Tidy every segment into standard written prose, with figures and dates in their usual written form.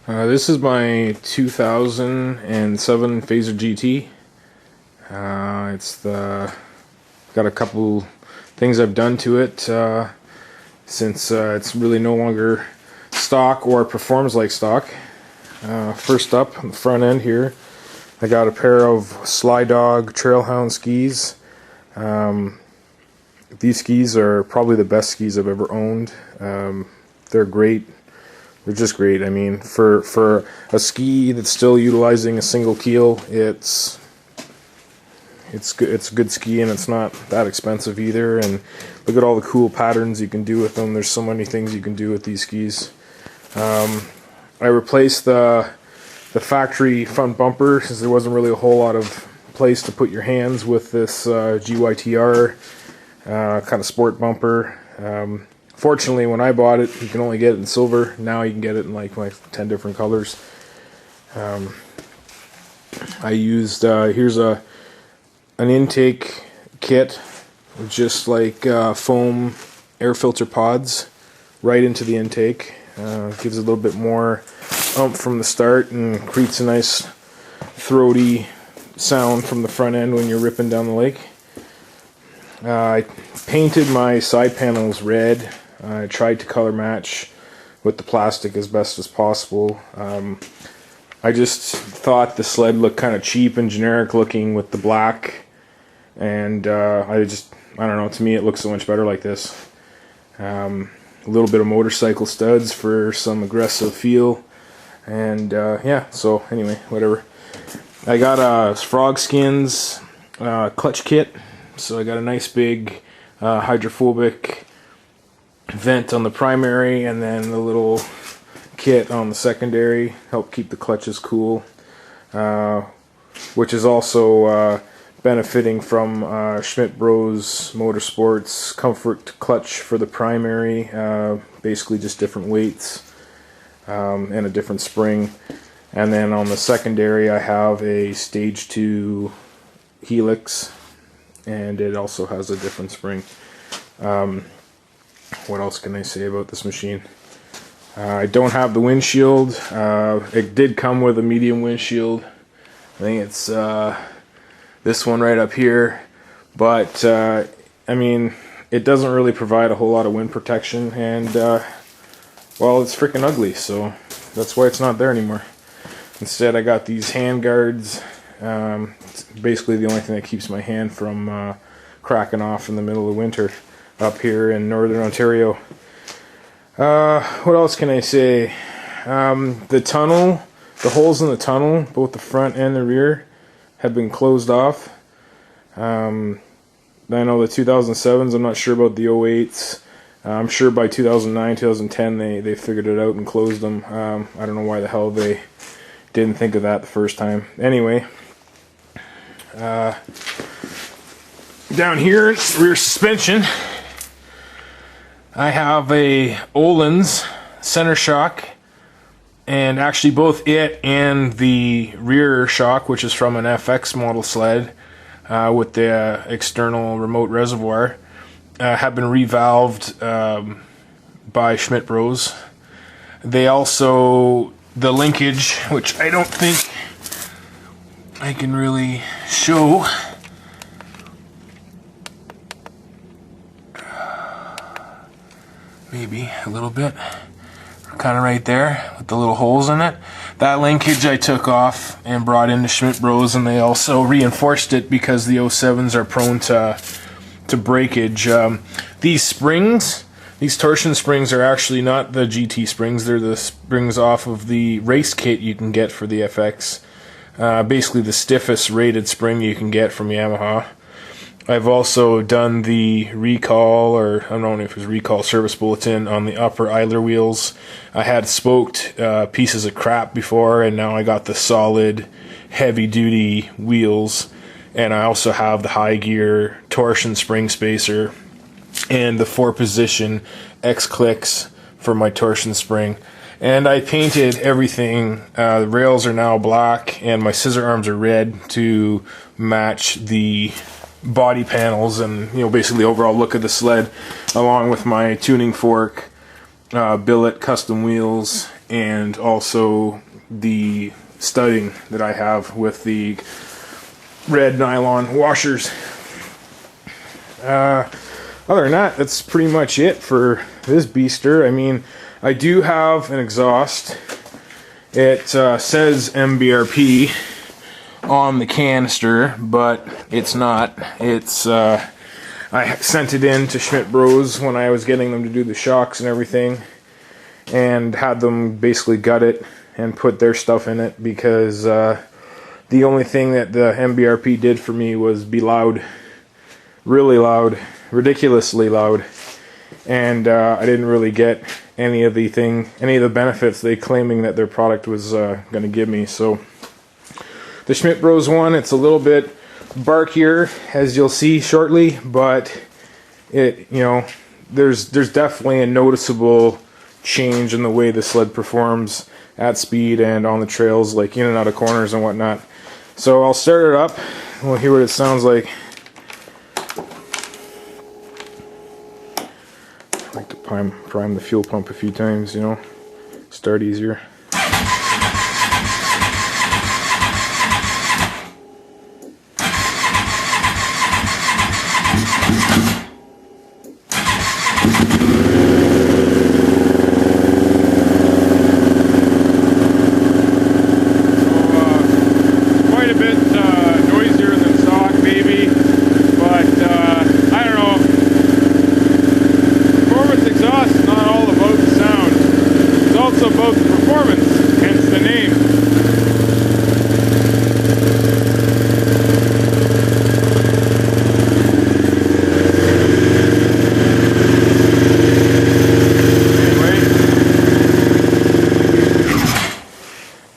This is my 2007 Phazer GT. Got a couple things I've done to it since it's really no longer stock or performs like stock. First up, on the front end here, I got a pair of Slydog Trailhound skis. These skis are probably the best skis I've ever owned. They're great. They're just great. I mean, for a ski that's still utilizing a single keel, it's good. It's a good ski, and it's not that expensive either. And look at all the cool patterns you can do with them. There's so many things you can do with these skis. I replaced the factory front bumper because there wasn't really a whole lot of place to put your hands with this GYTR kind of sport bumper. Fortunately, when I bought it, you can only get it in silver. Now you can get it in like 10 different colors. I used here's an intake kit with just like foam air filter pods right into the intake. Gives a little bit more oomph from the start and creates a nice throaty sound from the front end when you're ripping down the lake. I painted my side panels red. I tried to color match with the plastic as best as possible. I just thought the sled looked kind of cheap and generic looking with the black, and I don't know, to me it looks so much better like this. A little bit of motorcycle studs for some aggressive feel, and yeah, so anyway, whatever. I got a frog skins clutch kit, so I got a nice big hydrophobic vent on the primary, and then the little kit on the secondary, help keep the clutches cool, which is also benefiting from Schmidt Bros Motorsports Comfort clutch for the primary, basically just different weights and a different spring. And then on the secondary I have a stage 2 helix, and it also has a different spring. What else can I say about this machine? I don't have the windshield. It did come with a medium windshield. I think it's this one right up here. But, I mean, it doesn't really provide a whole lot of wind protection. And, well, it's freaking ugly. So that's why it's not there anymore. Instead, I got these handguards. It's basically the only thing that keeps my hand from cracking off in the middle of winter up here in northern Ontario. What else can I say? The tunnel, the holes in the tunnel, both the front and the rear, have been closed off. I know the 2007s, I'm not sure about the 08s. I'm sure by 2009, 2010 they figured it out and closed them. I don't know why the hell they didn't think of that the first time. Anyway, down here, rear suspension, I have a Ohlins center shock, and actually both it and the rear shock, which is from an FX model sled with the external remote reservoir, have been revalved by Schmidt Bros. They also, the linkage, which I don't think I can really show, maybe a little bit, kind of right there with the little holes in it. That linkage I took off and brought into Schmidt Bros, and they also reinforced it because the 07s are prone to breakage. These springs, these torsion springs, are actually not the GT springs. They're the springs off of the race kit you can get for the FX. Basically the stiffest rated spring you can get from Yamaha. I've also done the recall, or I don't know if it was recall service bulletin on the upper idler wheels. I had smoked pieces of crap before, and now I got the solid heavy duty wheels. And I also have the Hygear torsion spring spacer and the 4-position X-Clicks for my torsion spring. And I painted everything. The rails are now black, and my scissor arms are red to match the body panels and, you know, basically the overall look of the sled, along with my tuning fork, billet, custom wheels, and also the studding that I have with the red nylon washers. Other than that, that's pretty much it for this beaster. I mean, I do have an exhaust. It says MBRP on the canister, but it's not. It's I sent it in to Schmidt Bros when I was getting them to do the shocks and everything, and had them basically gut it and put their stuff in it, because the only thing that the MBRP did for me was be loud, really loud, ridiculously loud, and I didn't really get any of the benefits they claiming that their product was going to give me. So the Schmidt Bros one, it's a little bit barkier, as you'll see shortly, but there's definitely a noticeable change in the way the sled performs at speed and on the trails, like in and out of corners and whatnot. So I'll start it up. We'll hear what it sounds like. I like to prime the fuel pump a few times, start easier.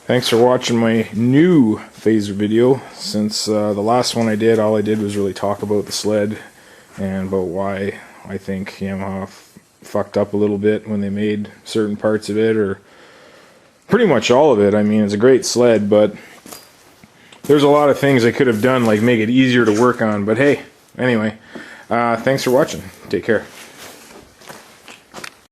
Thanks for watching my new Phazer video. Since the last one all I did was really talk about the sled and about why I think Yamaha fucked up a little bit when they made certain parts of it, or pretty much all of it. I mean, it's a great sled, but there's a lot of things they could have done, like make it easier to work on. But hey, anyway, thanks for watching. Take care.